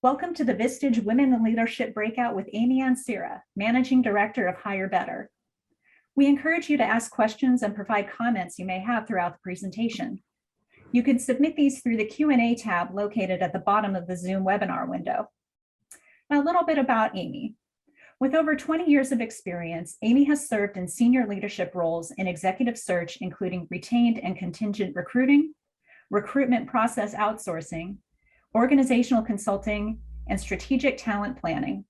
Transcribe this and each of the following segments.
Welcome to the Vistage Women in Leadership Breakout with Amy Ansira, Managing Director of Hire Better. We encourage you to ask questions and provide comments you may have throughout the presentation. You can submit these through the Q&A tab located at the bottom of the Zoom webinar window. Now, a little bit about Amy. With over 20 years of experience, Amy has served in senior leadership roles in executive search, including retained and contingent recruiting, recruitment process outsourcing, organizational consulting, and strategic talent planning.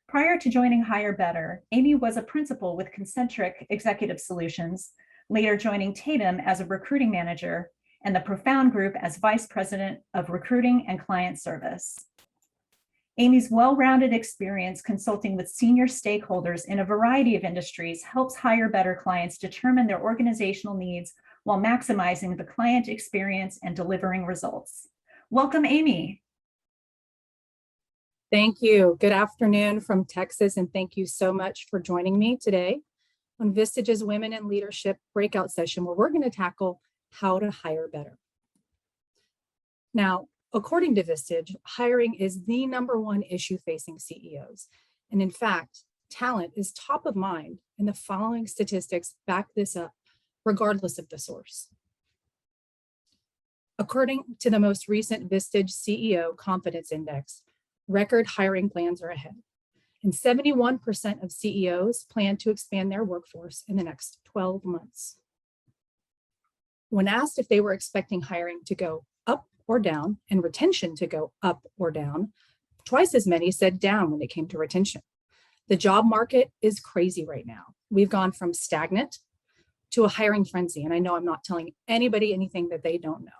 Prior to joining Hire Better, Amy was a principal with Concentric Executive Solutions, later joining Tatum as a recruiting manager and the Profound Group as Vice President of Recruiting and Client Service. Amy's well-rounded experience consulting with senior stakeholders in a variety of industries helps Hire Better clients determine their organizational needs while maximizing the client experience and delivering results. Welcome, Amy. Thank you. Good afternoon from Texas, and thank you so much for joining me today on Vistage's Women in Leadership breakout session, where we're going to tackle how to hire better. Now, according to Vistage, hiring is the #1 issue facing CEOs. And in fact, talent is top of mind, and the following statistics back this up, regardless of the source. According to the most recent Vistage CEO Confidence Index, record hiring plans are ahead, and 71% of CEOs plan to expand their workforce in the next 12 months. When asked if they were expecting hiring to go up or down and retention to go up or down, twice as many said down when it came to retention. The job market is crazy right now. We've gone from stagnant to a hiring frenzy, and I know I'm not telling anybody anything that they don't know.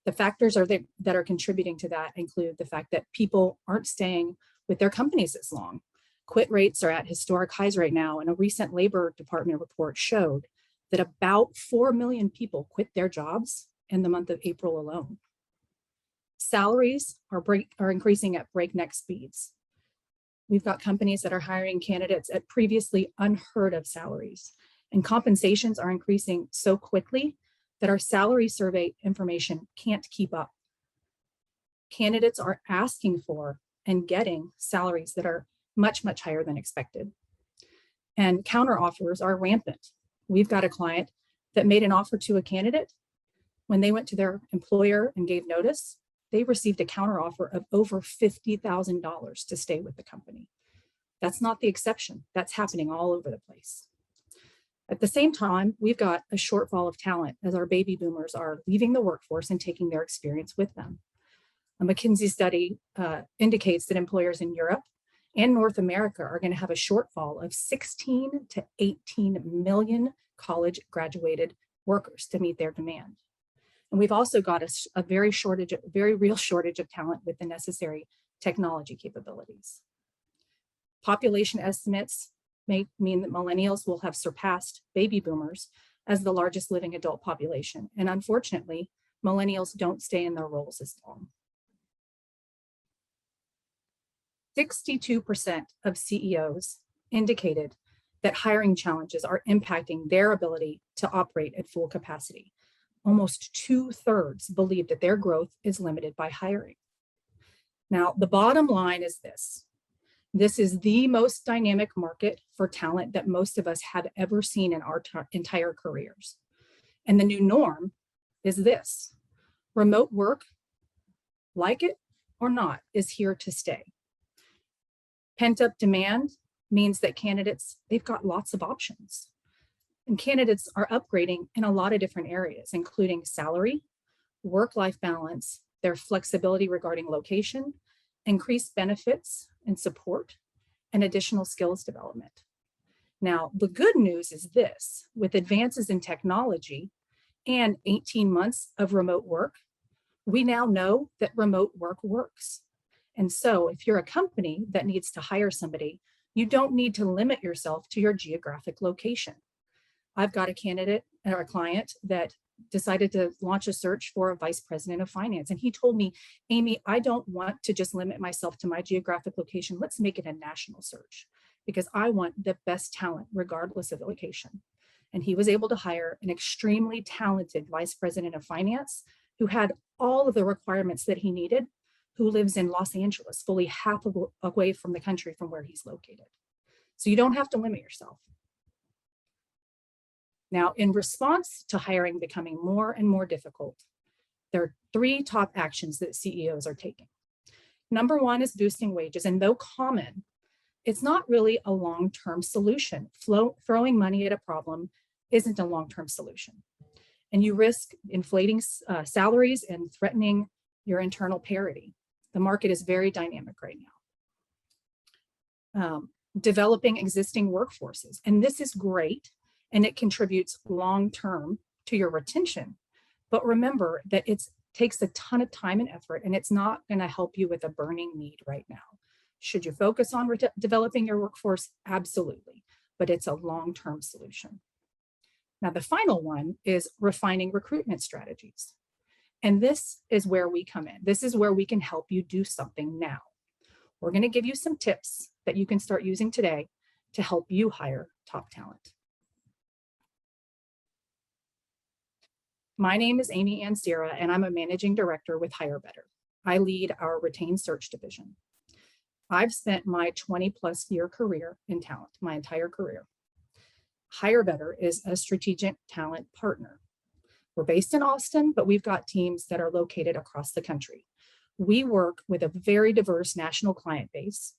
The factors that are contributing to that include the fact that people aren't staying with their companies as long. Quit rates are at historic highs right now, and a recent Labor Department report showed that about 4 million people quit their jobs in the month of April alone. Salaries are increasing at breakneck speeds. We've got companies that are hiring candidates at previously unheard of salaries, and compensations are increasing so quickly that our salary survey information can't keep up. Candidates are asking for and getting salaries that are much, much higher than expected. And counteroffers are rampant. We've got a client that made an offer to a candidate. When they went to their employer and gave notice, they received a counteroffer of over $50,000 to stay with the company. That's not the exception. That's happening all over the place. At the same time, we've got a shortfall of talent as our baby boomers are leaving the workforce and taking their experience with them. A McKenzie study indicates that employers in Europe and North America are going to have a shortfall of 16 to 18 million college graduated workers to meet their demand. And we've also got a very real shortage of talent with the necessary technology capabilities. Population estimates may mean that millennials will have surpassed baby boomers as the largest living adult population. And unfortunately, millennials don't stay in their roles as long. 62% of CEOs indicated that hiring challenges are impacting their ability to operate at full capacity. Almost 2/3 believe that their growth is limited by hiring. Now, the bottom line is this. This is the most dynamic market for talent that most of us have ever seen in our entire careers. And the new norm is this: remote work, like it or not, is here to stay. Pent-up demand means that candidates, they've got lots of options. And candidates are upgrading in a lot of different areas, including salary, work-life balance, their flexibility regarding location, increased benefits and support, and additional skills development. Now, the good news is this: with advances in technology and 18 months of remote work, we now know that remote work works. And so if you're a company that needs to hire somebody, you don't need to limit yourself to your geographic location. I've got a candidate or a client that decided to launch a search for a vice president of finance. And he told me, Amy, I don't want to just limit myself to my geographic location. Let's make it a national search because I want the best talent regardless of the location. And he was able to hire an extremely talented vice president of finance who had all of the requirements that he needed who lives in Los Angeles, fully half away from the country from where he's located. So you don't have to limit yourself. Now, in response to hiring becoming more and more difficult, there are 3 top actions that CEOs are taking. Number 1 is boosting wages, and though common, it's not really a long-term solution. Throwing money at a problem isn't a long-term solution. And you risk inflating salaries and threatening your internal parity. The market is very dynamic right now. Developing existing workforces, and this is great, and it contributes long-term to your retention. But remember that it takes a ton of time and effort, and it's not going to help you with a burning need right now. Should you focus on developing your workforce? Absolutely, but it's a long-term solution. Now, the final one is refining recruitment strategies. And this is where we come in. This is where we can help you do something now. We're going to give you some tips that you can start using today to help you hire top talent. My name is Amy Ansira, and I'm a managing director with Hire Better. I lead our retained search division. I've spent my 20+ year career in talent, my entire career. Hire Better is a strategic talent partner. We're based in Austin, but we've got teams that are located across the country. We work with a very diverse national client base,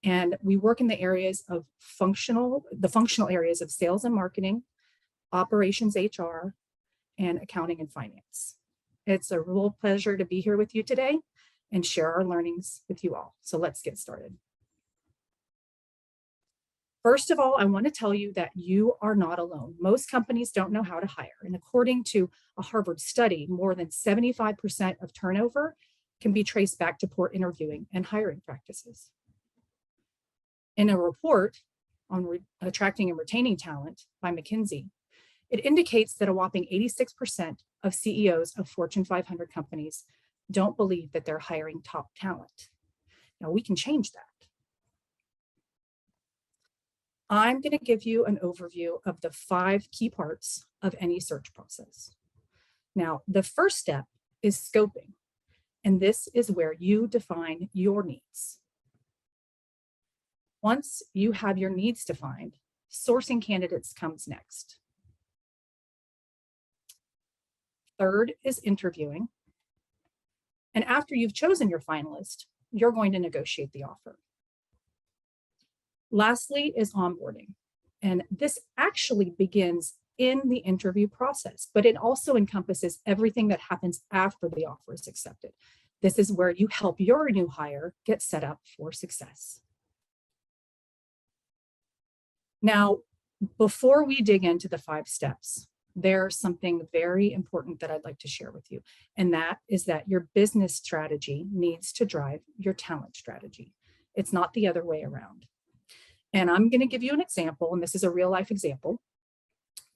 and we work in the areas of functional areas of sales and marketing, operations, HR, and accounting and finance. It's a real pleasure to be here with you today and share our learnings with you all. So let's get started. First of all, I want to tell you that you are not alone. Most companies don't know how to hire. And according to a Harvard study, more than 75% of turnover can be traced back to poor interviewing and hiring practices. In a report on attracting and retaining talent by McKenzie, it indicates that a whopping 86% of CEOs of Fortune 500 companies don't believe that they're hiring top talent. Now, we can change that. I'm going to give you an overview of the 5 key parts of any search process. Now, the first step is scoping, and this is where you define your needs. Once you have your needs defined, sourcing candidates comes next. Third is interviewing. And after you've chosen your finalist, you're going to negotiate the offer. Lastly is onboarding. And this actually begins in the interview process, but it also encompasses everything that happens after the offer is accepted. This is where you help your new hire get set up for success. Now, before we dig into the 5 steps, there's something very important that I'd like to share with you. And that is that your business strategy needs to drive your talent strategy. It's not the other way around. And I'm going to give you an example, and this is a real life example.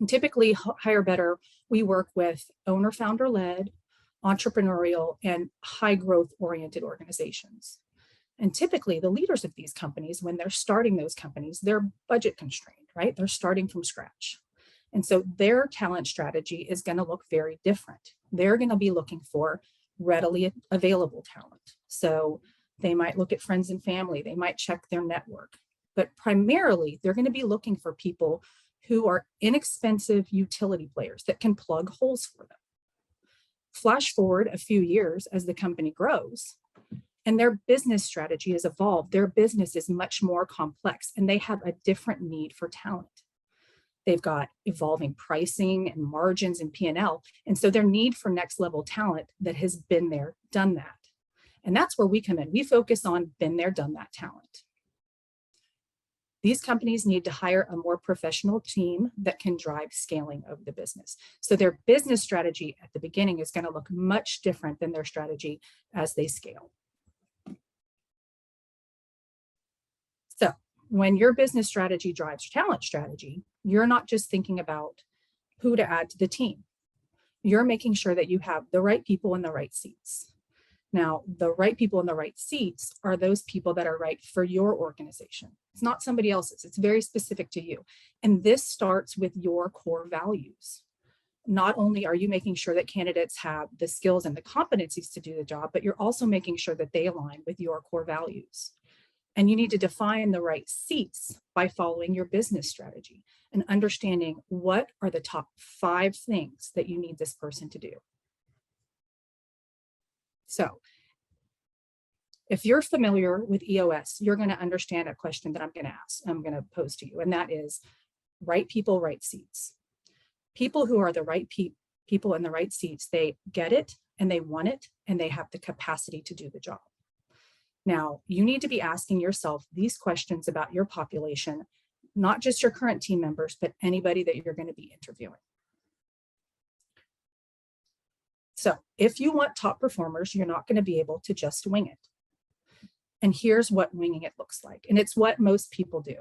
And typically, Hire Better, we work with owner founder led, entrepreneurial, and high growth oriented organizations. And typically the leaders of these companies, when they're starting those companies, they're budget constrained, right? They're starting from scratch. And so their talent strategy is going to look very different. They're going to be looking for readily available talent. So they might look at friends and family, they might check their network, but primarily they're going to be looking for people who are inexpensive utility players that can plug holes for them. Flash forward a few years as the company grows and their business strategy has evolved. Their business is much more complex and they have a different need for talent. They've got evolving pricing and margins and P&L. And so their need for next level talent that has been there, done that. And that's where we come in. We focus on been there, done that talent. These companies need to hire a more professional team that can drive scaling of the business. So their business strategy at the beginning is going to look much different than their strategy as they scale. So when your business strategy drives talent strategy, you're not just thinking about who to add to the team. You're making sure that you have the right people in the right seats. Now, the right people in the right seats are those people that are right for your organization. It's not somebody else's. It's very specific to you. And this starts with your core values. not only are you making sure that candidates have the skills and the competencies to do the job, but you're also making sure that they align with your core values. And you need to define the right seats by following your business strategy and understanding what are the top 5 things that you need this person to do. So if you're familiar with EOS, you're going to understand a question that I'm going to pose to you, and that is right people, right seats. People who are the right people in the right seats, they get it and they want it and they have the capacity to do the job. Now, you need to be asking yourself these questions about your population, not just your current team members, but anybody that you're going to be interviewing. So if you want top performers, you're not going to be able to just wing it. And here's what winging it looks like. And it's what most people do.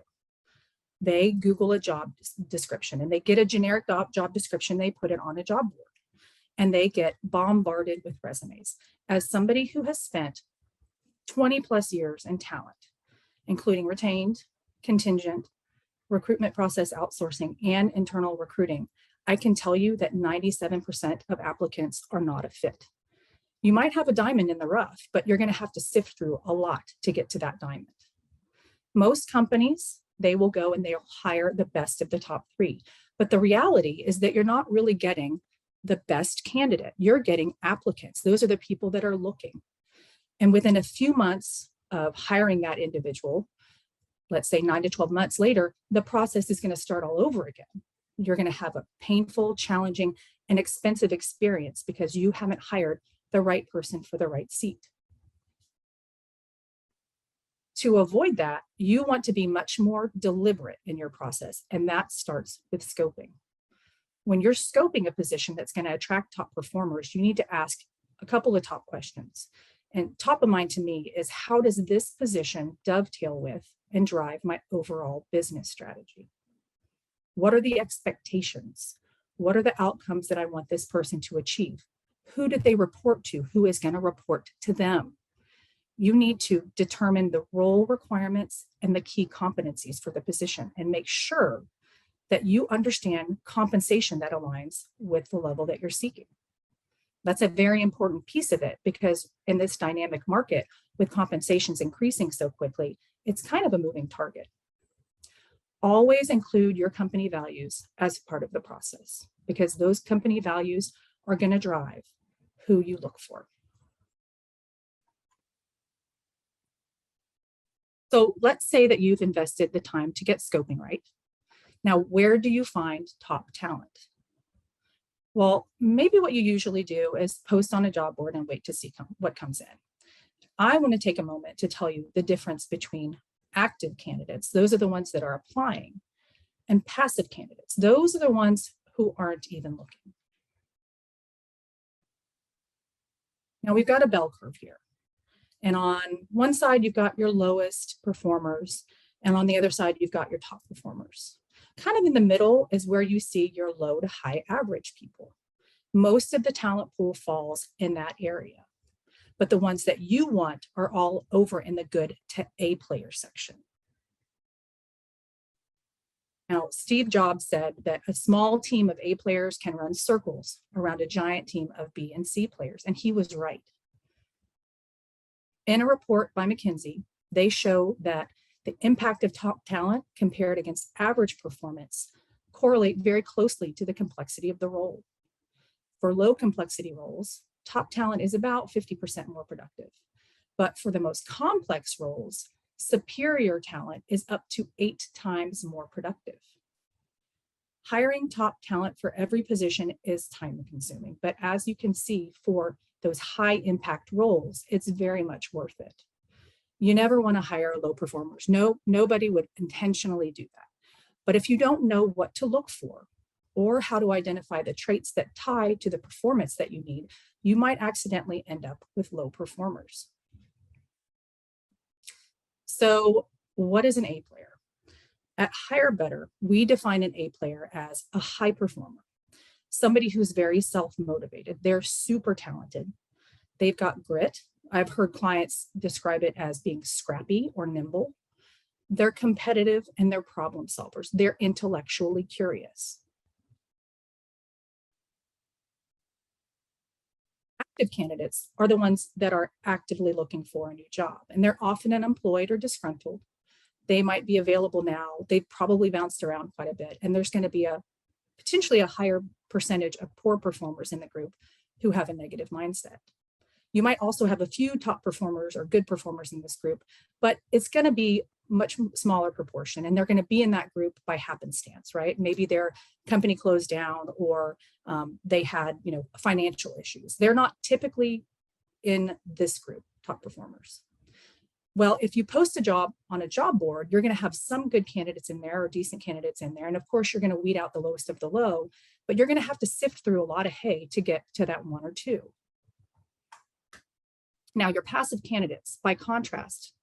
They Google a job description and they get a generic job description. They put it on a job board and they get bombarded with resumes. As somebody who has spent 20 plus years in talent, including retained, contingent, recruitment process outsourcing, and internal recruiting, I can tell you that 97% of applicants are not a fit. You might have a diamond in the rough, but you're going to have to sift through a lot to get to that diamond. Most companies, they will go and they'll hire the best of the top 3. But the reality is that you're not really getting the best candidate. You're getting applicants. Those are the people that are looking. And within a few months of hiring that individual, let's say 9 to 12 months later, the process is going to start all over again. You're going to have a painful, challenging, and expensive experience because you haven't hired the right person for the right seat. To avoid that, you want to be much more deliberate in your process, and that starts with scoping. When you're scoping a position that's going to attract top performers, you need to ask a couple of top questions. And top of mind to me is, how does this position dovetail with and drive my overall business strategy? What are the expectations? What are the outcomes that I want this person to achieve? Who did they report to? Who is going to report to them? You need to determine the role requirements and the key competencies for the position and make sure that you understand compensation that aligns with the level that you're seeking. That's a very important piece of it because in this dynamic market, with compensations increasing so quickly, it's kind of a moving target. Always include your company values as part of the process because those company values are going to drive who you look for. So let's say that you've invested the time to get scoping right. Now, where do you find top talent? Well, maybe what you usually do is post on a job board and wait to see what comes in. I want to take a moment to tell you the difference between active candidates, those are the ones that are applying, and passive candidates, those are the ones who aren't even looking. Now we've got a bell curve here. And on one side, you've got your lowest performers, and on the other side, you've got your top performers. Kind of in the middle is where you see your low to high average people. Most of the talent pool falls in that area, but the ones that you want are all over in the good to A player section. Now, Steve Jobs said that a small team of A players can run circles around a giant team of B and C players, and he was right. In a report by McKenzie, they show that the impact of top talent compared against average performance correlate very closely to the complexity of the role. For low complexity roles, top talent is about 50% more productive. But for the most complex roles, superior talent is up to 8 times more productive. Hiring top talent for every position is time consuming, but as you can see, for those high impact roles, it's very much worth it. You never want to hire low performers. No, nobody would intentionally do that. But if you don't know what to look for or how to identify the traits that tie to the performance that you need, you might accidentally end up with low performers. So what is an A player? At Hire Better, we define an A player as a high performer, somebody who's very self-motivated. They're super talented. They've got grit. I've heard clients describe it as being scrappy or nimble. They're competitive and they're problem solvers. They're intellectually curious. Active candidates are the ones that are actively looking for a new job, and they're often unemployed or disgruntled. They might be available now. They've probably bounced around quite a bit, and there's going to be potentially a higher percentage of poor performers in the group who have a negative mindset. You might also have a few top performers or good performers in this group, but it's going to be much smaller proportion, and they're going to be in that group by happenstance, right? Maybe their company closed down, or they had, financial issues. They're not typically in this group, top performers. Well, if you post a job on a job board, you're going to have some good candidates in there or decent candidates in there. And of course, you're going to weed out the lowest of the low, but you're going to have to sift through a lot of hay to get to that one or two. Now, your passive candidates, by contrast,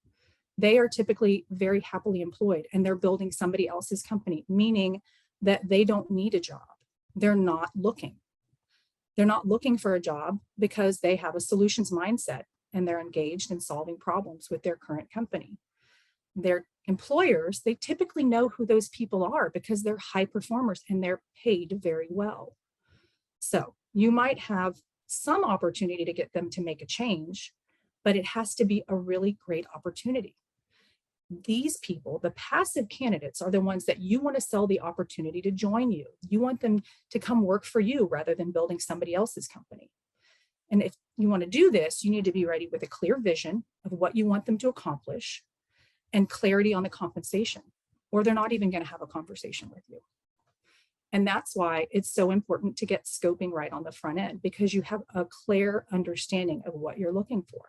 they are typically very happily employed and they're building somebody else's company, meaning that they don't need a job. They're not looking. They're not looking for a job because they have a solutions mindset and they're engaged in solving problems with their current company. Their employers, they typically know who those people are because they're high performers and they're paid very well. So you might have some opportunity to get them to make a change, but it has to be a really great opportunity. These people, the passive candidates, are the ones that you want to sell the opportunity to join you. You want them to come work for you rather than building somebody else's company. And if you want to do this, you need to be ready with a clear vision of what you want them to accomplish and clarity on the compensation, or they're not even going to have a conversation with you. And that's why it's so important to get scoping right on the front end, because you have a clear understanding of what you're looking for.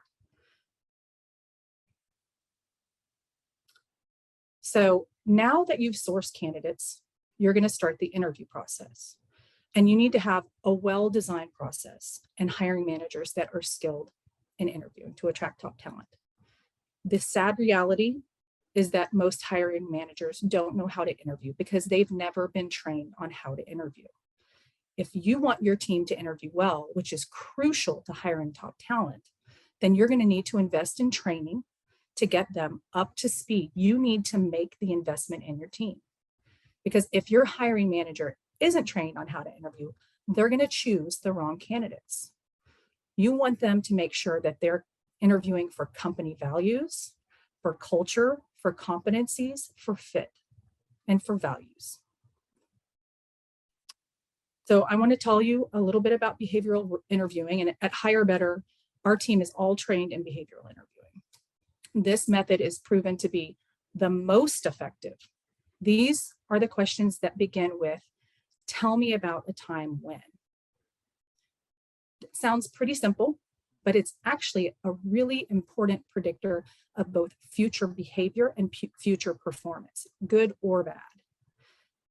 So now that you've sourced candidates, you're going to start the interview process. And you need to have a well-designed process and hiring managers that are skilled in interviewing to attract top talent. The sad reality is that most hiring managers don't know how to interview because they've never been trained on how to interview. If you want your team to interview well, which is crucial to hiring top talent, then you're going to need to invest in training to get them up to speed. You need to make the investment in your team. Because if your hiring manager isn't trained on how to interview, they're going to choose the wrong candidates. You want them to make sure that they're interviewing for company values, for culture, for competencies, for fit, and for values. So I want to tell you a little bit about behavioral interviewing. And at Hire Better, our team is all trained in behavioral interviewing. This method is proven to be the most effective. These are the questions that begin with, "Tell me about a time when." It sounds pretty simple, but it's actually a really important predictor of both future behavior and future performance, good or bad.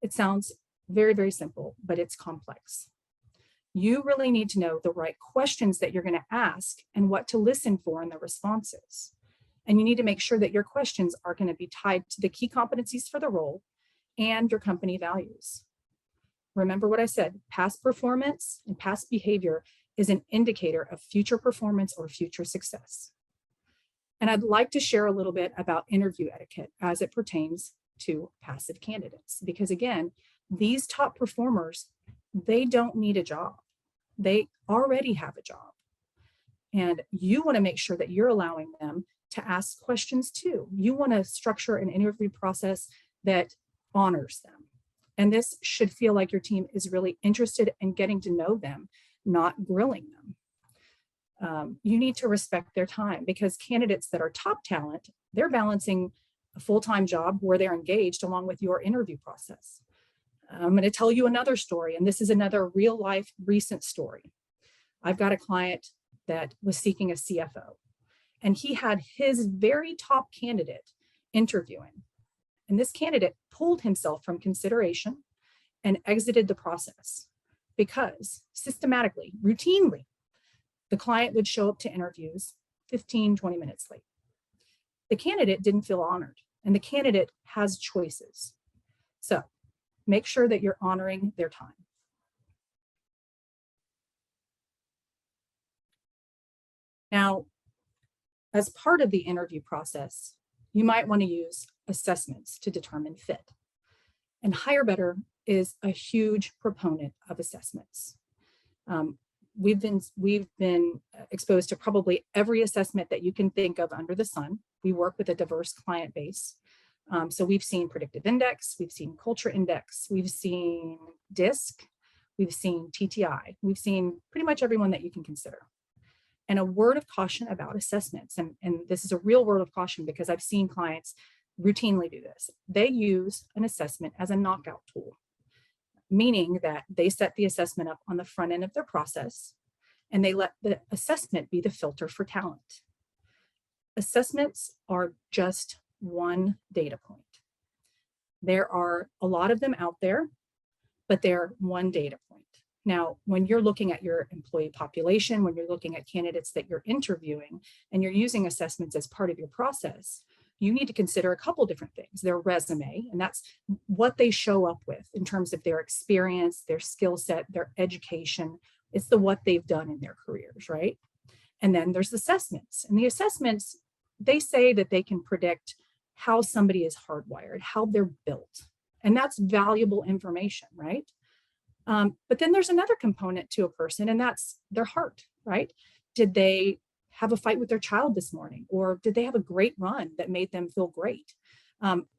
It sounds very, very simple, but it's complex. You really need to know the right questions that you're going to ask and what to listen for in the responses. And you need to make sure that your questions are going to be tied to the key competencies for the role and your company values. Remember what I said, past performance and past behavior is an indicator of future performance or future success. And I'd like to share a little bit about interview etiquette as it pertains to passive candidates, because again, these top performers, they don't need a job. They already have a job. And you want to make sure that you're allowing them to ask questions too. You want to structure an interview process that honors them. And this should feel like your team is really interested in getting to know them, not grilling them. You need to respect their time, because candidates that are top talent, they're balancing a full-time job where they're engaged along with your interview process. I'm going to tell you another story, and this is another real life recent story. I've got a client that was seeking a CFO, and he had his very top candidate interviewing. And this candidate pulled himself from consideration and exited the process because systematically, routinely, the client would show up to interviews 15, 20 minutes late. The candidate didn't feel honored, and the candidate has choices. So make sure that you're honoring their time. Now, as part of the interview process, you might want to use assessments to determine fit. And Hire Better is a huge proponent of assessments. we've been exposed to probably every assessment that you can think of under the sun. We work with a diverse client base. So we've seen Predictive Index, we've seen Culture Index, we've seen DISC, we've seen TTI, we've seen pretty much everyone that you can consider. And a word of caution about assessments, and this is a real word of caution because I've seen clients routinely do this. They use an assessment as a knockout tool, meaning that they set the assessment up on the front end of their process and they let the assessment be the filter for talent. Assessments are just one data point. There are a lot of them out there, but they're one data point. Now, when you're looking at your employee population, when you're looking at candidates that you're interviewing, and you're using assessments as part of your process, you need to consider a couple different things. Their resume, and that's what they show up with in terms of their experience, their skill set, their education. It's the what they've done in their careers, right? And then there's assessments. And the assessments, they say that they can predict how somebody is hardwired, how they're built. And that's valuable information, right? But then there's another component to a person, and that's their heart, right? Did they have a fight with their child this morning? Or did they have a great run that made them feel great?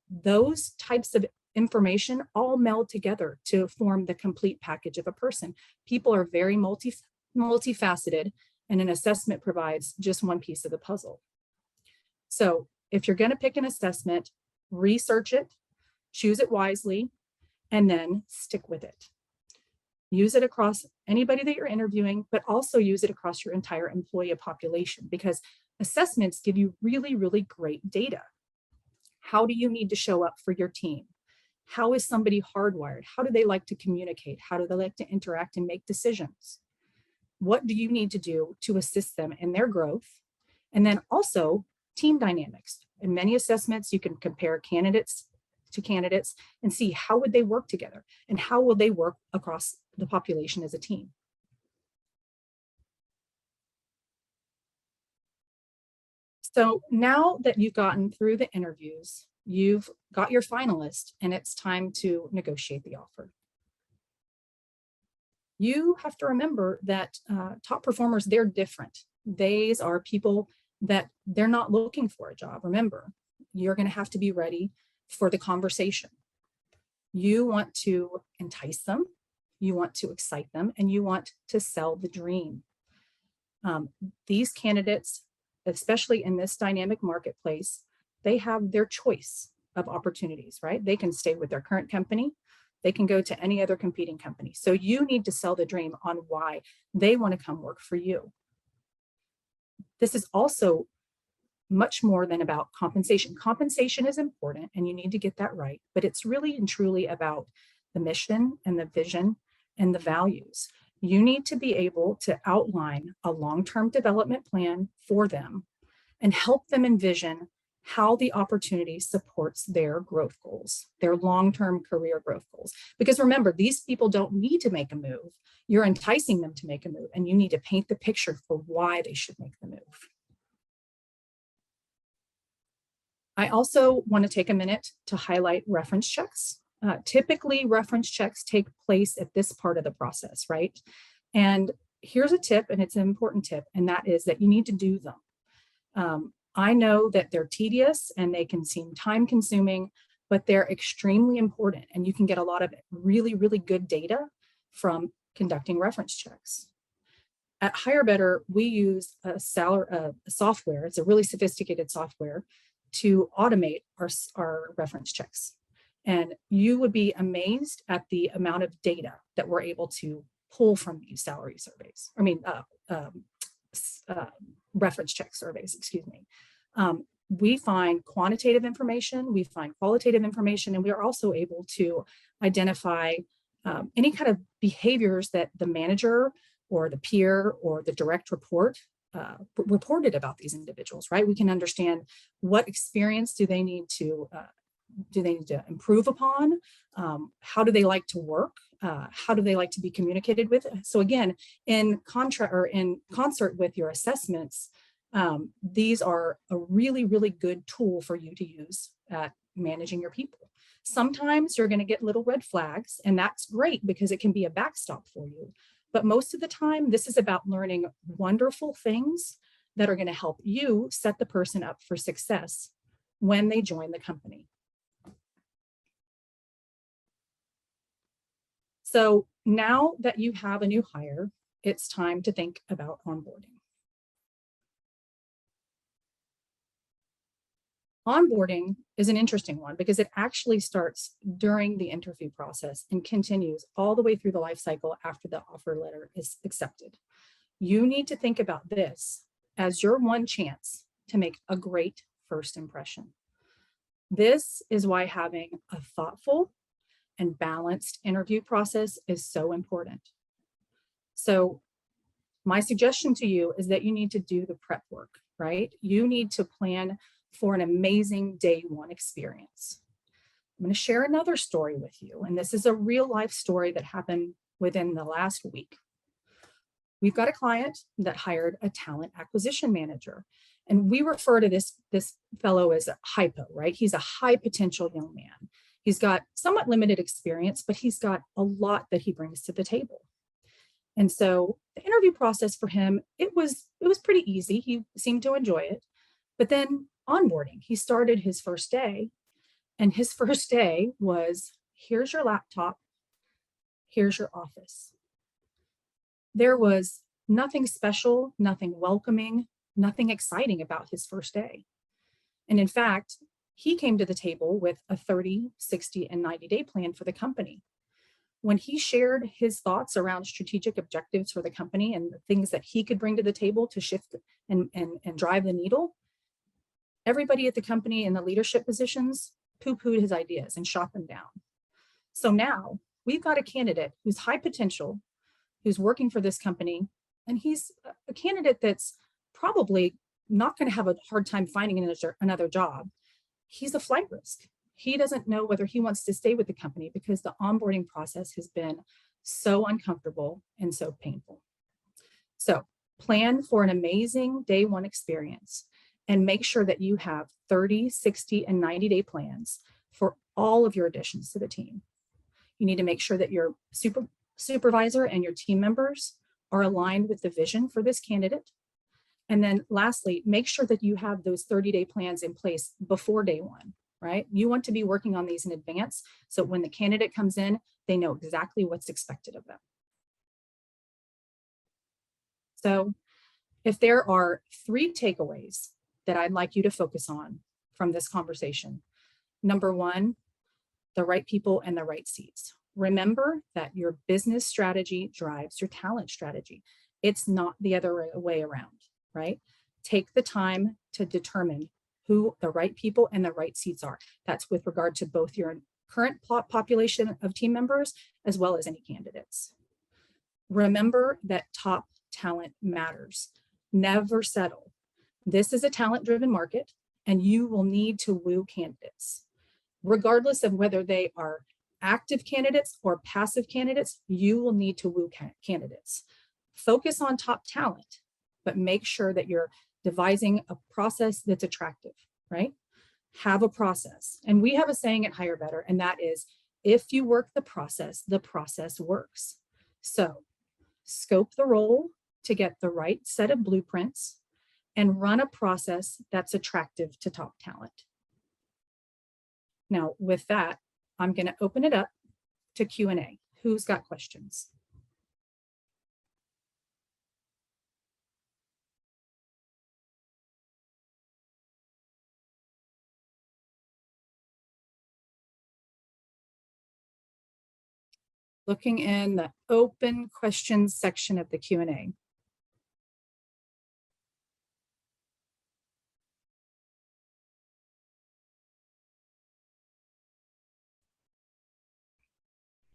Those types of information all meld together to form the complete package of a person. People are very multifaceted, and an assessment provides just one piece of the puzzle. So if you're going to pick an assessment, research it, choose it wisely, and then stick with it. Use it across anybody that you're interviewing, but also use it across your entire employee population, because assessments give you really, really great data. How do you need to show up for your team? How is somebody hardwired? How do they like to communicate? How do they like to interact and make decisions? What do you need to do to assist them in their growth? And then also team dynamics. In many assessments, you can compare candidates to candidates and see how would they work together and how will they work across the population as a team. So now that you've gotten through the interviews, you've got your finalist, and it's time to negotiate the offer. You have to remember that top performers, they're different. These are people that they're not looking for a job. Remember, you're going to have to be ready for the conversation. You want to entice them, you want to excite them, and you want to sell the dream. These candidates, especially in this dynamic marketplace, they have their choice of opportunities, right? They can stay with their current company, they can go to any other competing company. So you need to sell the dream on why they want to come work for you. This is also much more than about compensation. Compensation is important and you need to get that right, but it's really and truly about the mission and the vision and the values. You need to be able to outline a long-term development plan for them and help them envision how the opportunity supports their growth goals, their long-term career growth goals. Because remember, these people don't need to make a move. You're enticing them to make a move, and you need to paint the picture for why they should make the move. I also want to take a minute to highlight reference checks. Typically, reference checks take place at this part of the process, right? And here's a tip, and it's an important tip, and that is that you need to do them. I know that they're tedious and they can seem time consuming, but they're extremely important, and you can get a lot of really, really good data from conducting reference checks. At Hire Better, we use a software. It's a really sophisticated software to automate our reference checks. And you would be amazed at the amount of data that we're able to pull from these salary surveys. Reference check surveys, excuse me. We find quantitative information, we find qualitative information, and we are also able to identify any kind of behaviors that the manager or the peer or the direct report reported about these individuals, right? We can understand what experience do they need to improve upon? How do they like to work? How do they like to be communicated with? So again, in concert with your assessments, these are a really, really good tool for you to use at managing your people. Sometimes you're going to get little red flags, and that's great because it can be a backstop for you. But most of the time, this is about learning wonderful things that are going to help you set the person up for success when they join the company. So now that you have a new hire, it's time to think about onboarding. Onboarding is an interesting one because it actually starts during the interview process and continues all the way through the life cycle after the offer letter is accepted. You need to think about this as your one chance to make a great first impression. This is why having a thoughtful and balanced interview process is so important. So my suggestion to you is that you need to do the prep work, right? You need to plan for an amazing day one experience. I'm going to share another story with you, and this is a real life story that happened within the last week. We've got a client that hired a talent acquisition manager, and we refer to this fellow as a hypo, right? He's a high potential young man. He's got somewhat limited experience, but he's got a lot that he brings to the table. And so the interview process for him, it was pretty easy. He seemed to enjoy it. But then onboarding, he started his first day, and his first day was, here's your laptop, here's your office. There was nothing special, nothing welcoming, nothing exciting about his first day. And in fact, he came to the table with a 30, 60, and 90-day plan for the company. When he shared his thoughts around strategic objectives for the company and the things that he could bring to the table to shift and drive the needle, everybody at the company in the leadership positions poo-pooed his ideas and shot them down. So now we've got a candidate who's high potential, who's working for this company, and he's a candidate that's probably not going to have a hard time finding another job. He's a flight risk. He doesn't know whether he wants to stay with the company because the onboarding process has been so uncomfortable and so painful. So plan for an amazing day one experience and make sure that you have 30, 60, and 90-day plans for all of your additions to the team. You need to make sure that your supervisor and your team members are aligned with the vision for this candidate. And then lastly, make sure that you have those 30-day plans in place before day one, right? You want to be working on these in advance, so when the candidate comes in, they know exactly what's expected of them. So if there are 3 takeaways that I'd like you to focus on from this conversation. Number 1, the right people and the right seats. Remember that your business strategy drives your talent strategy. It's not the other way around, right? Take the time to determine who the right people and the right seats are. That's with regard to both your current population of team members as well as any candidates. Remember that top talent matters. Never settle. This is a talent-driven market, and you will need to woo candidates. Regardless of whether they are active candidates or passive candidates, you will need to woo candidates. Focus on top talent, but make sure that you're devising a process that's attractive, right? Have a process. And we have a saying at Hire Better, and that is, if you work the process works. So scope the role to get the right set of blueprints and run a process that's attractive to top talent. Now, with that, I'm going to open it up to Q&A. Who's got questions? Looking in the open questions section of the Q&A.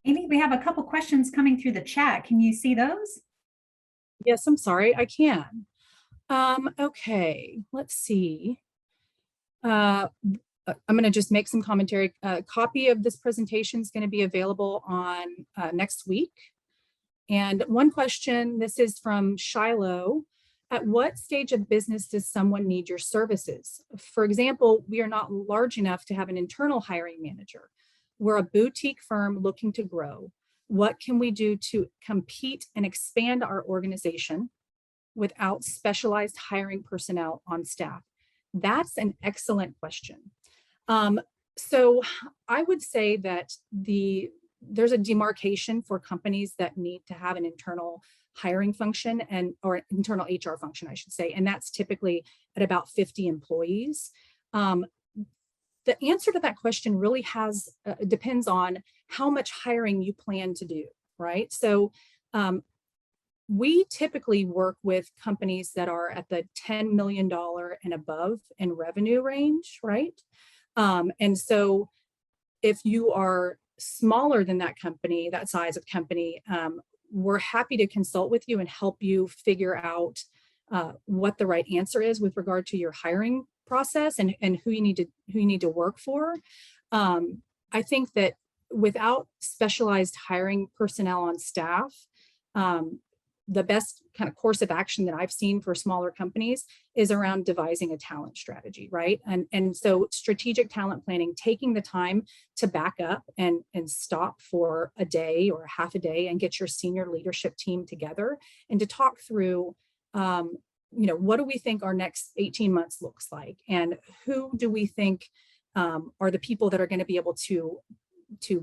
Amy, we have a couple questions coming through the chat. Can you see those? Yes, I'm sorry, I can. Okay, let's see. I'm going to just make some commentary. A copy of this presentation is going to be available on next week. And one question, this is from Shiloh. At what stage of business does someone need your services? For example, we are not large enough to have an internal hiring manager. We're a boutique firm looking to grow. What can we do to compete and expand our organization without specialized hiring personnel on staff? That's an excellent question. So I would say that there's a demarcation for companies that need to have an internal hiring function or internal HR function, I should say, and that's typically at about 50 employees. The answer to that question really depends on how much hiring you plan to do, right? So we typically work with companies that are at the $10 million and above in revenue range, right? And so if you are smaller than that company, that size of company, we're happy to consult with you and help you figure out what the right answer is with regard to your hiring process and who you need to work for. I think that without specialized hiring personnel on staff, the best kind of course of action that I've seen for smaller companies is around devising a talent strategy, right? And so strategic talent planning, taking the time to back up and stop for a day or a half a day and get your senior leadership team together and to talk through, what do we think our next 18 months looks like? And who do we think are the people that are going to be able to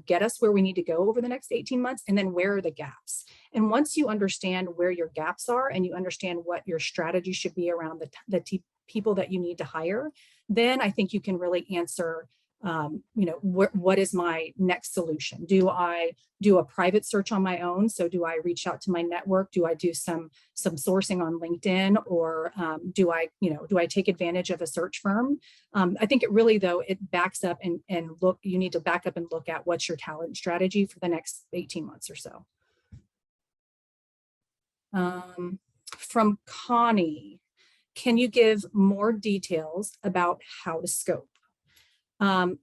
get us where we need to go over the next 18 months, and then where are the gaps? And once you understand where your gaps are and you understand what your strategy should be around the people that you need to hire, then I think you can really answer, what is my next solution? Do I do a private search on my own? So do I reach out to my network? Do I do some sourcing on LinkedIn, or do I take advantage of a search firm? I think it really, though, it backs up and you need to back up and look at what's your talent strategy for the next 18 months or so. From Connie, can you give more details about how to scope?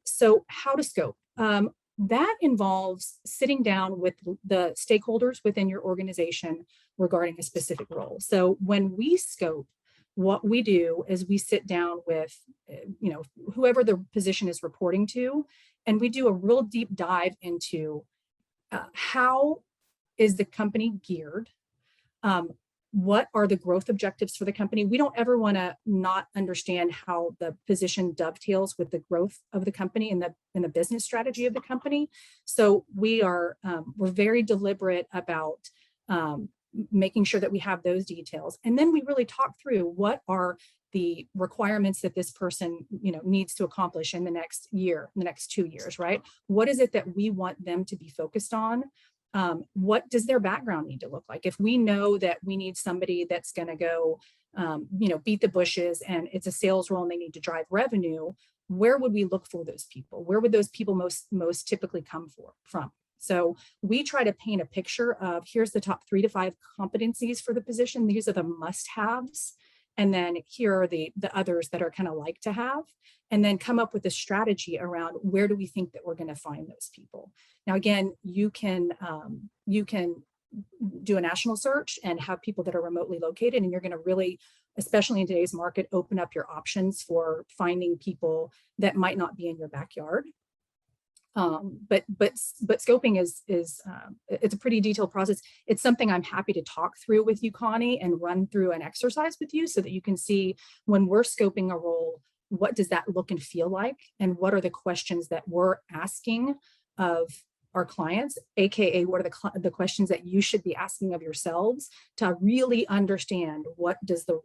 So how to scope, that involves sitting down with the stakeholders within your organization regarding a specific role. So when we scope, what we do is we sit down with, whoever the position is reporting to, and we do a real deep dive into how is the company geared? What are the growth objectives for the company? We don't ever want to not understand how the position dovetails with the growth of the company and the business strategy of the company. So we're very deliberate about making sure that we have those details. And then we really talk through what are the requirements that this person, needs to accomplish in the next year, the next 2 years, right? What is it that we want them to be focused on? What does their background need to look like? If we know that we need somebody that's going to go, beat the bushes and it's a sales role and they need to drive revenue, where would we look for those people? Where would those people most typically come from? So we try to paint a picture of, here's the top 3 to 5 competencies for the position. These are the must-haves. And then here are the others that are kind of like to have, and then come up with a strategy around where do we think that we're going to find those people. Now, again, you can do a national search and have people that are remotely located, and you're going to really, especially in today's market, open up your options for finding people that might not be in your backyard. But scoping is it's a pretty detailed process. It's something I'm happy to talk through with you, Connie, and run through an exercise with you so that you can see, when we're scoping a role, what does that look and feel like, and what are the questions that we're asking of our clients, aka what are the questions that you should be asking of yourselves to really understand what does the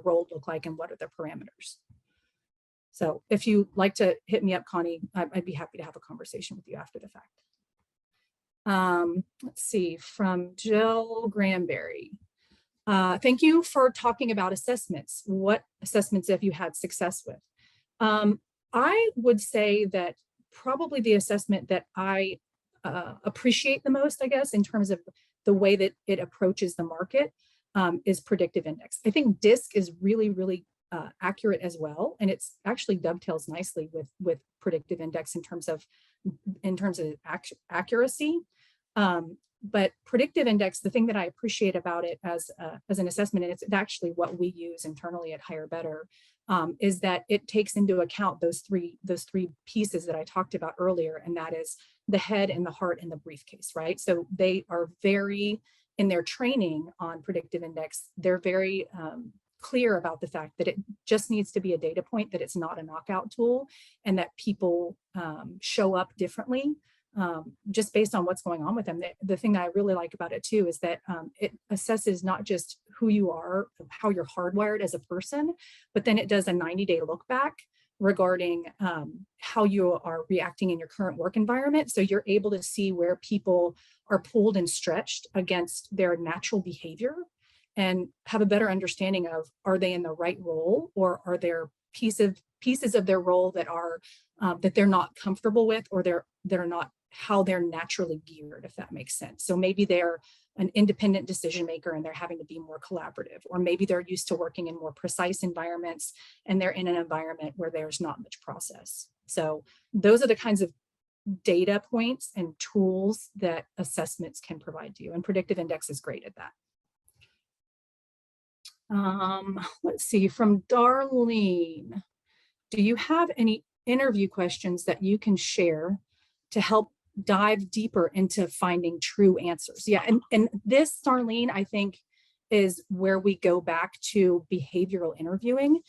role look like and what are the parameters. So if you'd like to hit me up, Connie, I'd be happy to have a conversation with you after the fact. Let's see, from Jill Granberry. Thank you for talking about assessments. What assessments have you had success with? I would say that probably the assessment that I appreciate the most, I guess, in terms of the way that it approaches the market is Predictive Index. I think DISC is really, really accurate as well, and it's actually dovetails nicely with Predictive Index in terms of accuracy. But predictive index, the thing that I appreciate about it as an assessment, and it's actually what we use internally at Hire Better, is that it takes into account those three pieces that I talked about earlier, and that is the head and the heart and the briefcase, right? So they are very, in their training on predictive index, they're very clear about the fact that it just needs to be a data point, that it's not a knockout tool, and that people show up differently just based on what's going on with them. The thing that I really like about it too is that it assesses not just who you are, how you're hardwired as a person, but then it does a 90-day look back regarding how you are reacting in your current work environment. So you're able to see where people are pulled and stretched against their natural behavior and have a better understanding of, are they in the right role, or are there pieces of their role that are that they're not comfortable with, or they're not how they're naturally geared, if that makes sense. So maybe they're an independent decision maker and they're having to be more collaborative, or maybe they're used to working in more precise environments and they're in an environment where there's not much process. So those are the kinds of data points and tools that assessments can provide to you, and predictive index is great at that. Let's see, from Darlene, do you have any interview questions that you can share to help dive deeper into finding true answers? Yeah, and this, Darlene, I think is where we go back to behavioral interviewing.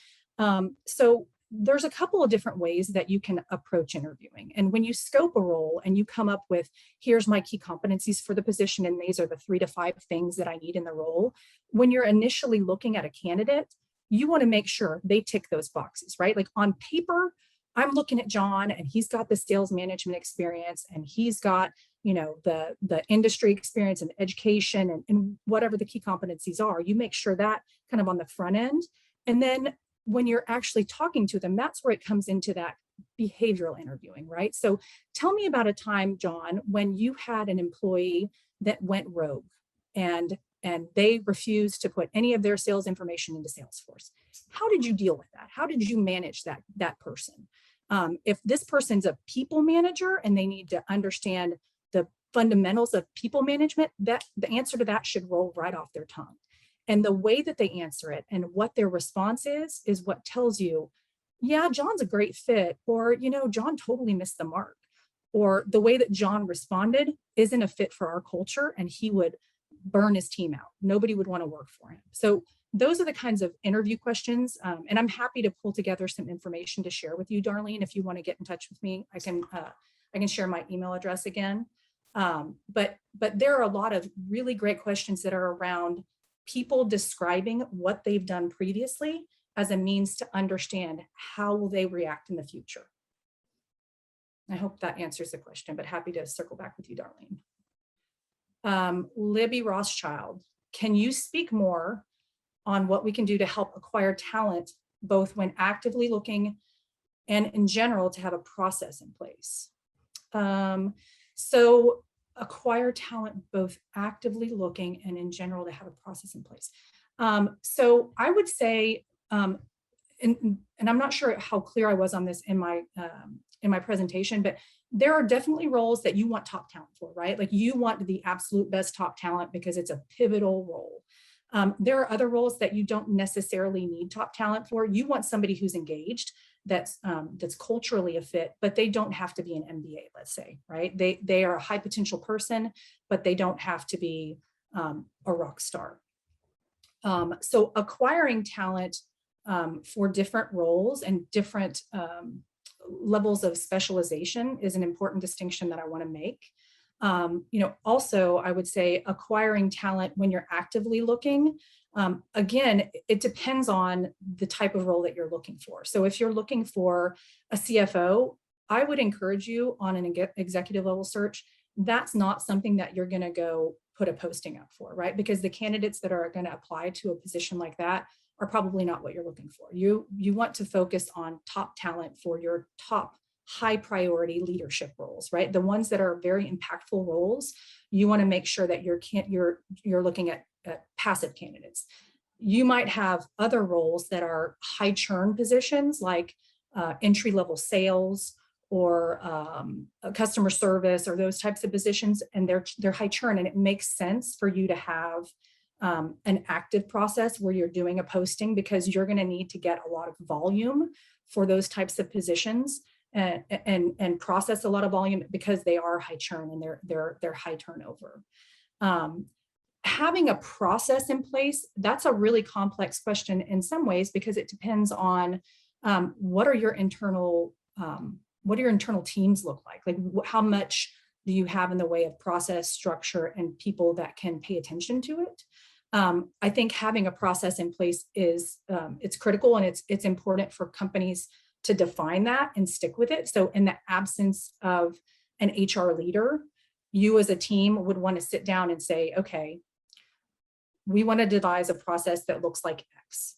So there's a couple of different ways that you can approach interviewing. And when you scope a role and you come up with, here's my key competencies for the position, and these are the 3 to 5 things that I need in the role. When you're initially looking at a candidate, you want to make sure they tick those boxes, right? Like on paper, I'm looking at John and he's got the sales management experience and he's got, you know, the industry experience and education and whatever the key competencies are. You make sure that kind of on the front end. And then when you're actually talking to them, that's where it comes into that behavioral interviewing, right? So tell me about a time, John, when you had an employee that went rogue and they refused to put any of their sales information into Salesforce. How did you deal with that? How did you manage that person? If this person's a people manager and they need to understand the fundamentals of people management, that the answer to that should roll right off their tongue. And the way that they answer it and what their response is what tells you, yeah, John's a great fit, or, you know, John totally missed the mark, or the way that John responded isn't a fit for our culture and he would burn his team out. Nobody would want to work for him. So those are the kinds of interview questions. And I'm happy to pull together some information to share with you, Darlene. If you want to get in touch with me, I can share my email address again. But there are a lot of really great questions that are around people describing what they've done previously as a means to understand how will they react in the future. I hope that answers the question, but happy to circle back with you, Darlene. Libby Rothschild, can you speak more on what we can do to help acquire talent, both when actively looking and in general to have a process in place? So acquire talent, both actively looking and in general to have a process in place. So I would say, and I'm not sure how clear I was on this in my presentation, but there are definitely roles that you want top talent for, right? Like you want the absolute best top talent because it's a pivotal role. There are other roles that you don't necessarily need top talent for. You want somebody who's engaged, that's culturally a fit, but they don't have to be an MBA, let's say, right? They are a high potential person, but they don't have to be a rock star. So acquiring talent for different roles and different levels of specialization is an important distinction that I want to make. Also, I would say acquiring talent when you're actively looking, again, it depends on the type of role that you're looking for. So if you're looking for a CFO, I would encourage you on an executive level search. That's not something that you're going to go put a posting up for, right? Because the candidates that are going to apply to a position like that are probably not what you're looking for. You want to focus on top talent for your top high priority leadership roles, right? The ones that are very impactful roles, you want to make sure that you're looking at passive candidates. You might have other roles that are high churn positions like entry level sales or customer service or those types of positions, and they're high churn, and it makes sense for you to have an active process where you're doing a posting, because you're going to need to get a lot of volume for those types of positions and process a lot of volume, because they are high churn and they're high turnover. Having a process in place, that's a really complex question in some ways, because it depends on what are your internal teams look like? Like how much do you have in the way of process, structure, and people that can pay attention to it? I think having a process in place is it's critical, and it's important for companies to define that and stick with it. So in the absence of an HR leader, you as a team would want to sit down and say, okay, we want to devise a process that looks like X.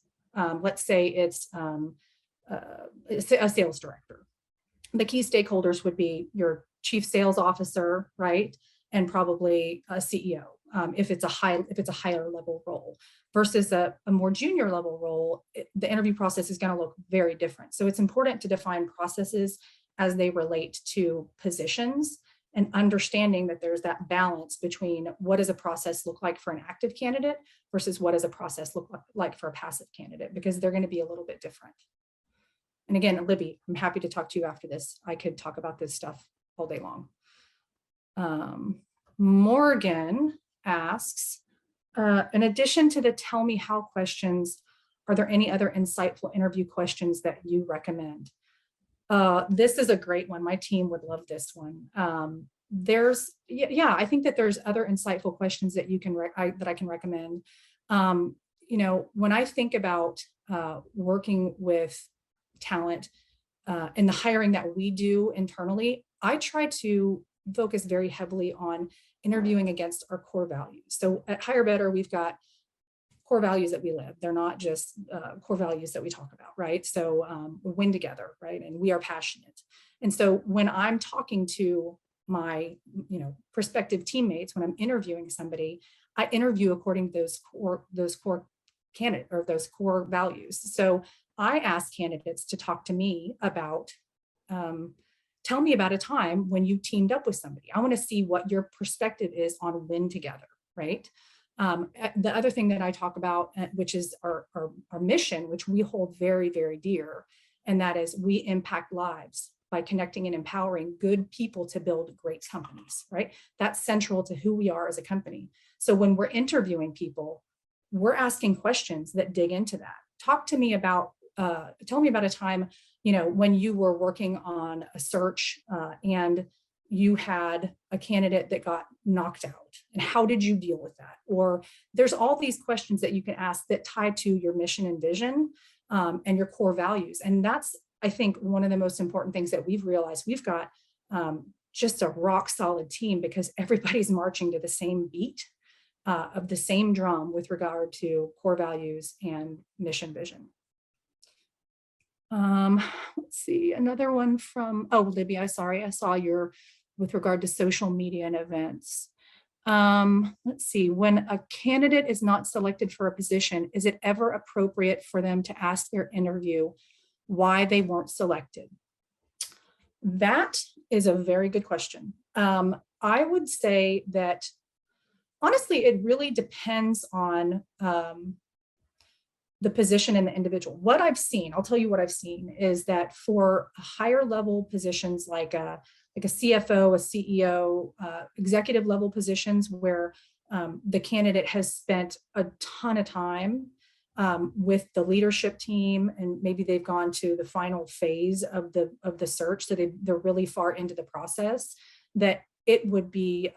Let's say it's a sales director. The key stakeholders would be your chief sales officer, right? And probably a CEO, if it's a higher level role, versus a more junior level role. The interview process is going to look very different. So it's important to define processes as they relate to positions, and understanding that there's that balance between what does a process look like for an active candidate versus what does a process look like for a passive candidate, because they're going to be a little bit different. And again, Libby, I'm happy to talk to you after this. I could talk about this stuff all day long. Morgan asks, in addition to the tell me how questions, are there any other insightful interview questions that you recommend? This is a great one. My team would love this one. I think that there's other insightful questions that you can that I can recommend. When I think about working with talent in the hiring that we do internally, I try to focus very heavily on interviewing against our core values. So at Hire Better, we've got core values that we live. They're not just core values that we talk about, right? So we win together, right? And we are passionate. And so when I'm talking to my, prospective teammates, when I'm interviewing somebody, I interview according to those core candidate or those core values. So I ask candidates to talk to me about, tell me about a time when you teamed up with somebody. I want to see what your perspective is on win together, right? The other thing that I talk about, which is our mission, which we hold very, very dear, and that is we impact lives by connecting and empowering good people to build great companies, right? That's central to who we are as a company. So when we're interviewing people, we're asking questions that dig into that. Tell me about a time, when you were working on a search and you had a candidate that got knocked out, and how did you deal with that? Or there's all these questions that you can ask that tie to your mission and vision and your core values. And that's, I think, one of the most important things that we've realized. We've got just a rock solid team because everybody's marching to the same beat of the same drum with regard to core values and mission vision. Let's see, another one from, Libby, I saw your, with regard to social media and events. Let's see, when a candidate is not selected for a position, is it ever appropriate for them to ask their interview why they weren't selected? That is a very good question. I would say that, honestly, it really depends on the position and the individual. What I've seen, I'll tell you what I've seen, is that for higher level positions like a CFO, a CEO, executive level positions where the candidate has spent a ton of time with the leadership team, and maybe they've gone to the final phase of the search, so they're really far into the process, that it would be,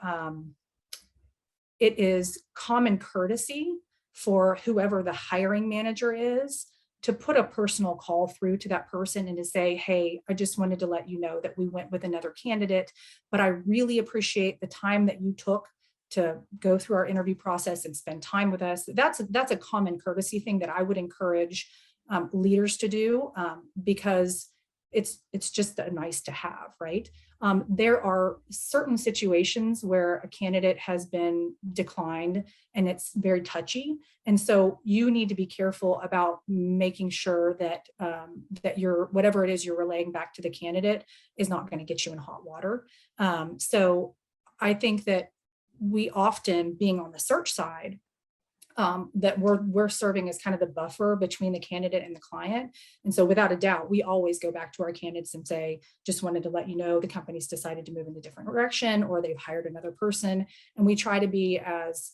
it is common courtesy for whoever the hiring manager is to put a personal call through to that person and to say, hey, I just wanted to let you know that we went with another candidate, but I really appreciate the time that you took to go through our interview process and spend time with us. That's a common courtesy thing that I would encourage leaders to do, because it's just a nice to have, right? There are certain situations where a candidate has been declined and it's very touchy. And so you need to be careful about making sure that that whatever it is you're relaying back to the candidate is not going to get you in hot water. So I think that we often, being on the search side, that we're serving as kind of the buffer between the candidate and the client. And so without a doubt, we always go back to our candidates and say, just wanted to let you know the company's decided to move in a different direction, or they've hired another person. And we try to be as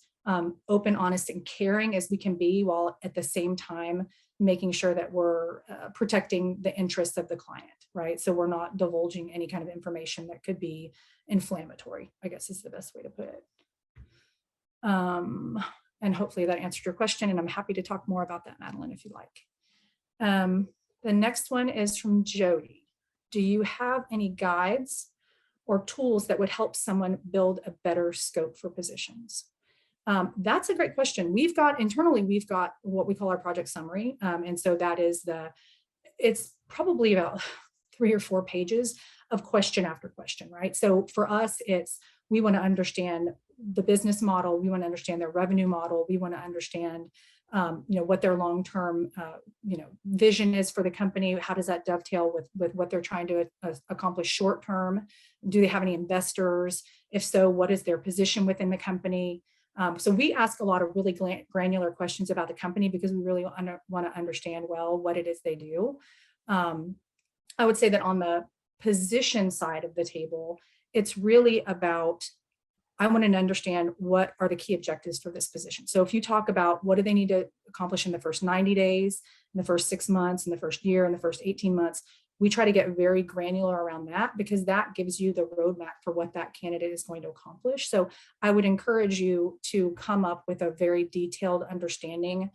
open, honest, and caring as we can be, while at the same time making sure that we're protecting the interests of the client, right? So we're not divulging any kind of information that could be inflammatory, I guess is the best way to put it. And hopefully that answered your question, and I'm happy to talk more about that, Madeline, if you like. The next one is from Jody. Do you have any guides or tools that would help someone build a better scope for positions? That's a great question. Internally, we've got what we call our project summary. And so that is it's probably about 3 or 4 pages of question after question, right? So for us, we want to understand the business model. We want to understand their revenue model. We want to understand, what their long-term, vision is for the company. How does that dovetail with what they're trying to accomplish short-term? Do they have any investors? If so, what is their position within the company? So we ask a lot of really granular questions about the company, because we really want to understand well what it is they do. I would say that on the position side of the table, it's really about, I want to understand what are the key objectives for this position. So if you talk about what do they need to accomplish in the first 90 days, in the first 6 months, in the first year, in the first 18 months, we try to get very granular around that, because that gives you the roadmap for what that candidate is going to accomplish. So I would encourage you to come up with a very detailed understanding,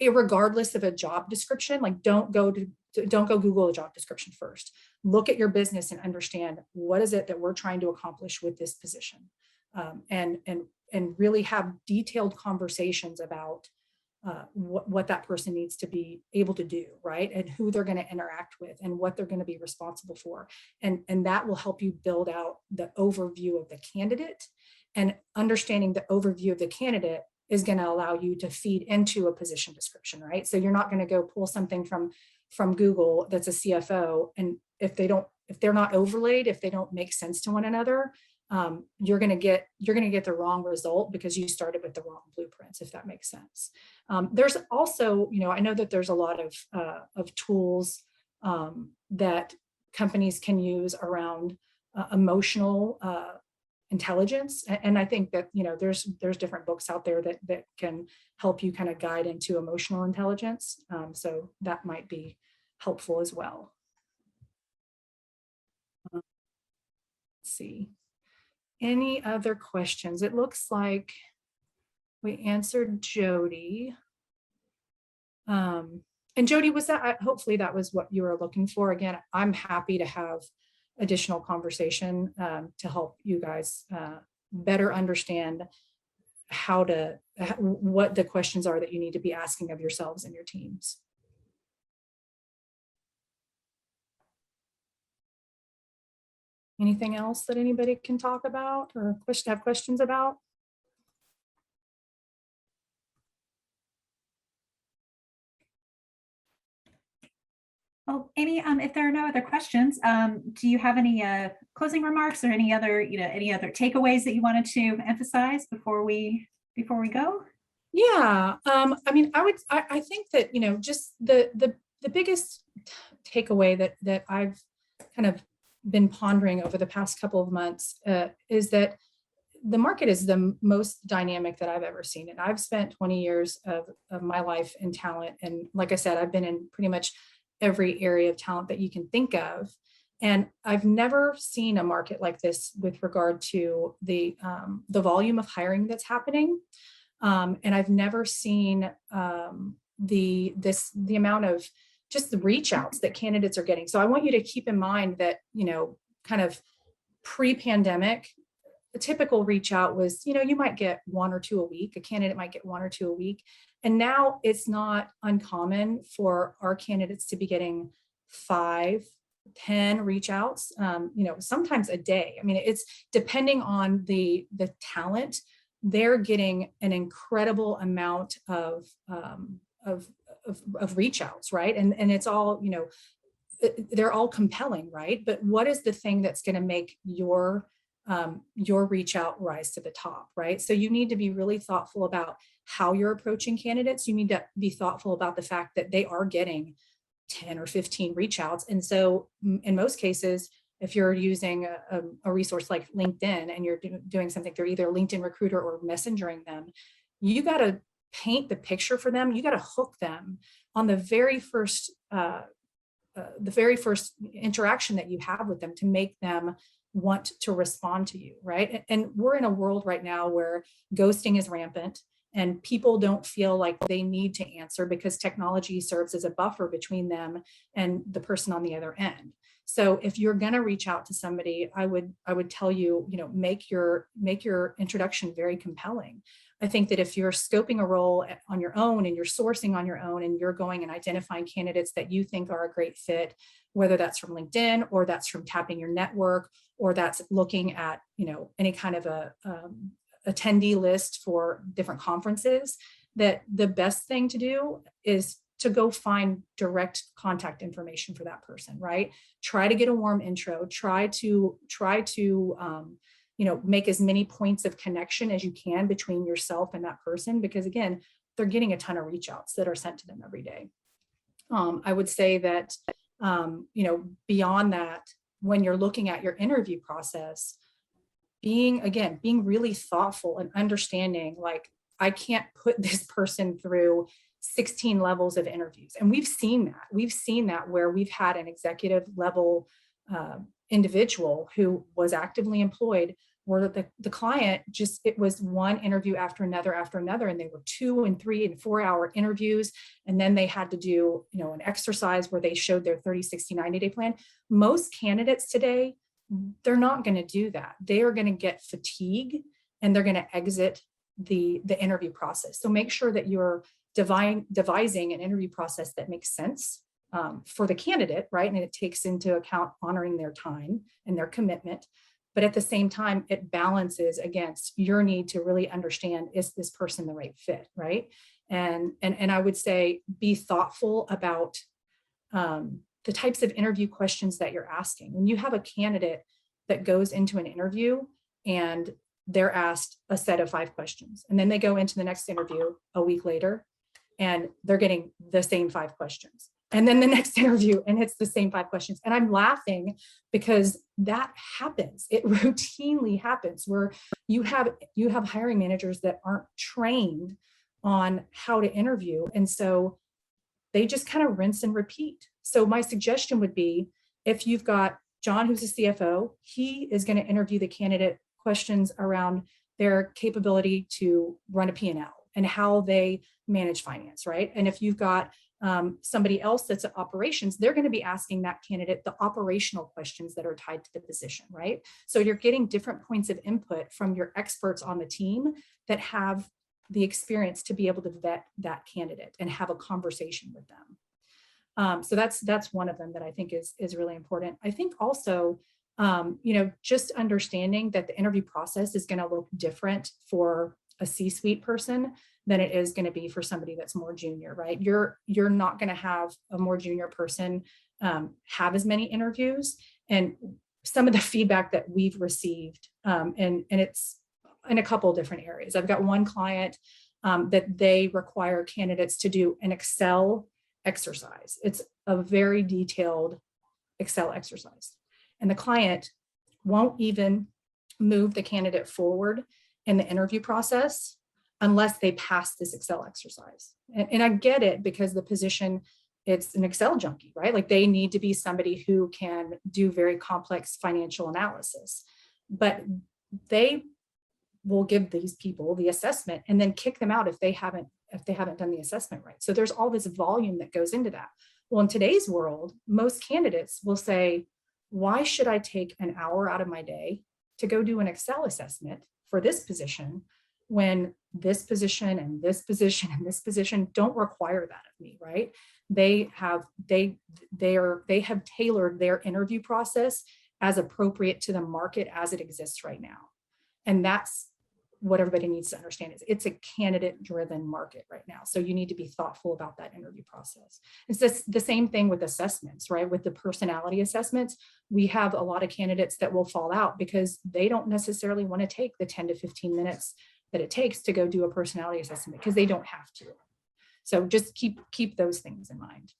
regardless of a job description. Like don't go Google a job description first. Look at your business and understand what is it that we're trying to accomplish with this position, and really have detailed conversations about what that person needs to be able to do, right? And who they're going to interact with and what they're going to be responsible for. And that will help you build out the overview of the candidate, and understanding the overview of the candidate is going to allow you to feed into a position description, right? So you're not going to go pull something from Google that's a CFO, and if they're not overlaid, if they don't make sense to one another, you're going to get the wrong result, because you started with the wrong blueprints, if that makes sense. There's also, I know that there's a lot of tools that companies can use around emotional intelligence, and I think that there's different books out there that can help you kind of guide into emotional intelligence. So that might be helpful as well. Let's see. Any other questions? It looks like we answered Jody. And Jody, was that, hopefully that was what you were looking for. Again, I'm happy to have additional conversation to help you guys better understand what the questions are that you need to be asking of yourselves and your teams. Anything else that anybody can talk about or have questions about? Well, Amy, if there are no other questions, do you have any closing remarks or any other takeaways that you wanted to emphasize before we go? Yeah, I mean, I think that just the biggest takeaway that I've kind of been pondering over the past couple of months is that the market is the most dynamic that I've ever seen. And I've spent 20 years of my life in talent. And like I said, I've been in pretty much every area of talent that you can think of. And I've never seen a market like this with regard to the volume of hiring that's happening. And I've never seen the amount of just the reach outs that candidates are getting. So I want you to keep in mind that, kind of pre-pandemic, the typical reach out was, you might get 1 or 2 a week. A candidate might get 1 or 2 a week. And now it's not uncommon for our candidates to be getting 5 10 reach outs, sometimes a day. I mean, it's depending on the talent, they're getting an incredible amount of reach outs, right? And it's all, they're all compelling, right? But what is the thing that's going to make your reach out rise to the top, right? So you need to be really thoughtful about how you're approaching candidates. You need to be thoughtful about the fact that they are getting 10 or 15 reach outs. And so in most cases, if you're using a resource like LinkedIn and you're doing something through either LinkedIn Recruiter or messengering them, you got to paint the picture for them. You got to hook them on the very first interaction that you have with them to make them want to respond to you, right? And we're in a world right now where ghosting is rampant and people don't feel like they need to answer because technology serves as a buffer between them and the person on the other end. So if you're going to reach out to somebody, I would tell you, make your introduction very compelling. I think that if you're scoping a role on your own and you're sourcing on your own and you're going and identifying candidates that you think are a great fit, whether that's from LinkedIn or that's from tapping your network or that's looking at, any kind of a attendee list for different conferences, that the best thing to do is to go find direct contact information for that person, right? Try to get a warm intro, try to make as many points of connection as you can between yourself and that person, because again, they're getting a ton of reach outs that are sent to them every day. I would say that, beyond that, when you're looking at your interview process, being really thoughtful and understanding, like, I can't put this person through 16 levels of interviews. And we've seen that where we've had an executive level individual who was actively employed, where the client it was one interview after another, and they were 2 and 3 and 4 hour interviews. And then they had to do, an exercise where they showed their 30, 60, 90-day plan. Most candidates today, they're not going to do that. They are going to get fatigue and they're going to exit the interview process. So make sure that you're devising an interview process that makes sense for the candidate, right? And it takes into account honoring their time and their commitment. But at the same time, it balances against your need to really understand, is this person the right fit, right? And I would say be thoughtful about the types of interview questions that you're asking. When you have a candidate that goes into an interview and they're asked a set of 5 questions, and then they go into the next interview a week later and they're getting the same 5 questions. And then the next interview and it's the same 5 questions. And I'm laughing because that happens. It routinely happens where you have hiring managers that aren't trained on how to interview. And so they just kind of rinse and repeat. So my suggestion would be, if you've got John, who's a CFO, he is going to interview the candidate questions around their capability to run a P&L and how they manage finance, right? And if you've got somebody else that's at operations, they're going to be asking that candidate the operational questions that are tied to the position, right? So you're getting different points of input from your experts on the team that have the experience to be able to vet that candidate and have a conversation with them. So that's one of them that I think is really important. I think also, just understanding that the interview process is going to look different for a C-suite person than it is going to be for somebody that's more junior, right? You're not going to have a more junior person have as many interviews. And some of the feedback that we've received, and it's in a couple of different areas. I've got one client that they require candidates to do an Excel exercise. It's a very detailed Excel exercise. And the client won't even move the candidate forward in the interview process unless they pass this Excel exercise. And I get it, because the position, it's an Excel junkie, right? Like, they need to be somebody who can do very complex financial analysis, but they will give these people the assessment and then kick them out if they haven't done the assessment right. So there's all this volume that goes into that. Well, in today's world, most candidates will say, why should I take an hour out of my day to go do an Excel assessment for this position when this position and this position and this position don't require that of me, right? They have tailored their interview process as appropriate to the market as it exists right now. And that's what everybody needs to understand is it's a candidate driven market right now. So you need to be thoughtful about that interview process. It's just the same thing with assessments, right? With the personality assessments, we have a lot of candidates that will fall out because they don't necessarily want to take the 10 to 15 minutes that it takes to go do a personality assessment because they don't have to. So just keep those things in mind.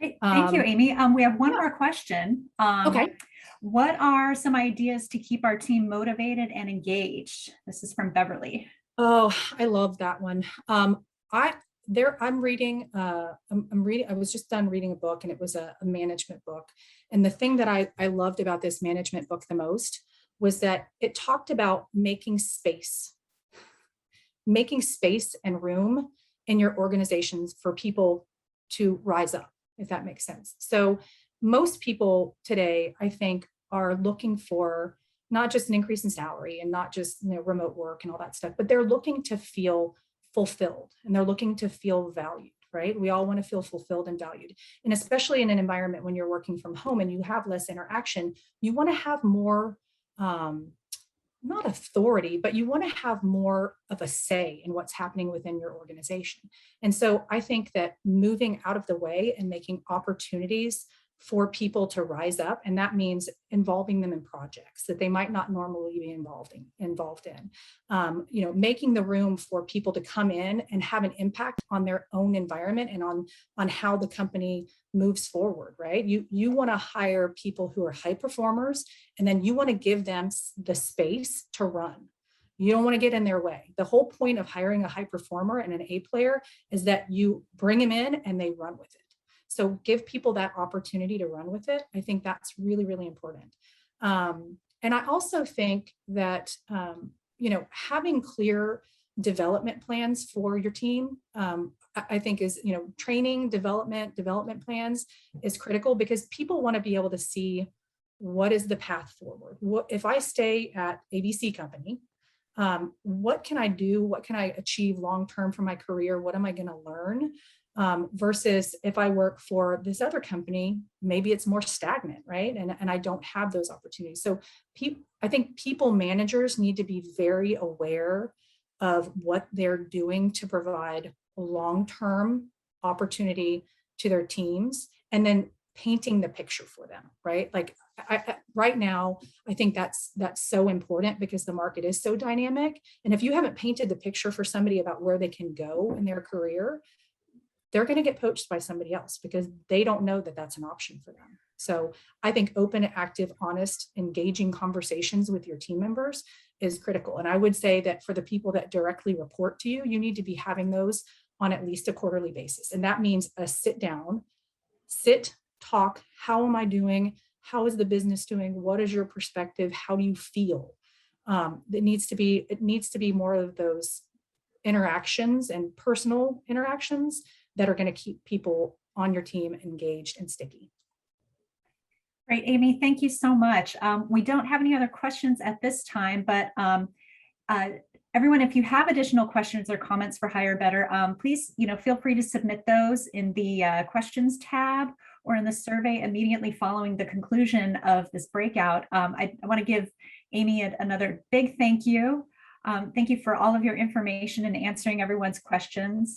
Great. Thank you, Amy. We have one more question. Okay. What are some ideas to keep our team motivated and engaged? This is from Beverly. Oh, I love that one. I'm reading, I was just done reading a book, and it was a management book. And the thing that I loved about this management book the most was that it talked about making space and room in your organizations for people to rise up, if that makes sense. So most people today, I think, are looking for not just an increase in salary and not just remote work and all that stuff, but they're looking to feel fulfilled and they're looking to feel valued, right? We all want to feel fulfilled and valued. And especially in an environment when you're working from home and you have less interaction, you want to have more, not authority, but you want to have more of a say in what's happening within your organization. And so I think that moving out of the way and making opportunities for people to rise up, and that means involving them in projects that they might not normally be involved in, making the room for people to come in and have an impact on their own environment and on how the company moves forward, right? You want to hire people who are high performers, and then you want to give them the space to run. You don't want to get in their way. The whole point of hiring a high performer and an A player is that you bring them in and they run with it. So give people that opportunity to run with it. I think that's really, really important. And I also think that, having clear development plans for your team, I think is, training, development plans is critical because people want to be able to see what is the path forward. If I stay at ABC company, what can I do? What can I achieve long-term for my career? What am I going to learn? Versus if I work for this other company, maybe it's more stagnant, right? And I don't have those opportunities. So I think people managers need to be very aware of what they're doing to provide long-term opportunity to their teams and then painting the picture for them, right? Like right now, I think that's so important because the market is so dynamic. And if you haven't painted the picture for somebody about where they can go in their career, they're going to get poached by somebody else because they don't know that that's an option for them. So I think open, active, honest, engaging conversations with your team members is critical. And I would say that for the people that directly report to you, you need to be having those on at least a quarterly basis. And that means a talk, how am I doing? How is the business doing? What is your perspective? How do you feel? It needs to be more of those interactions and personal interactions that are going to keep people on your team engaged and sticky. Great, Amy, thank you so much. We don't have any other questions at this time, but everyone, if you have additional questions or comments for Hire Better, please, feel free to submit those in the questions tab or in the survey immediately following the conclusion of this breakout. I want to give Amy another big thank you. Thank you for all of your information and answering everyone's questions.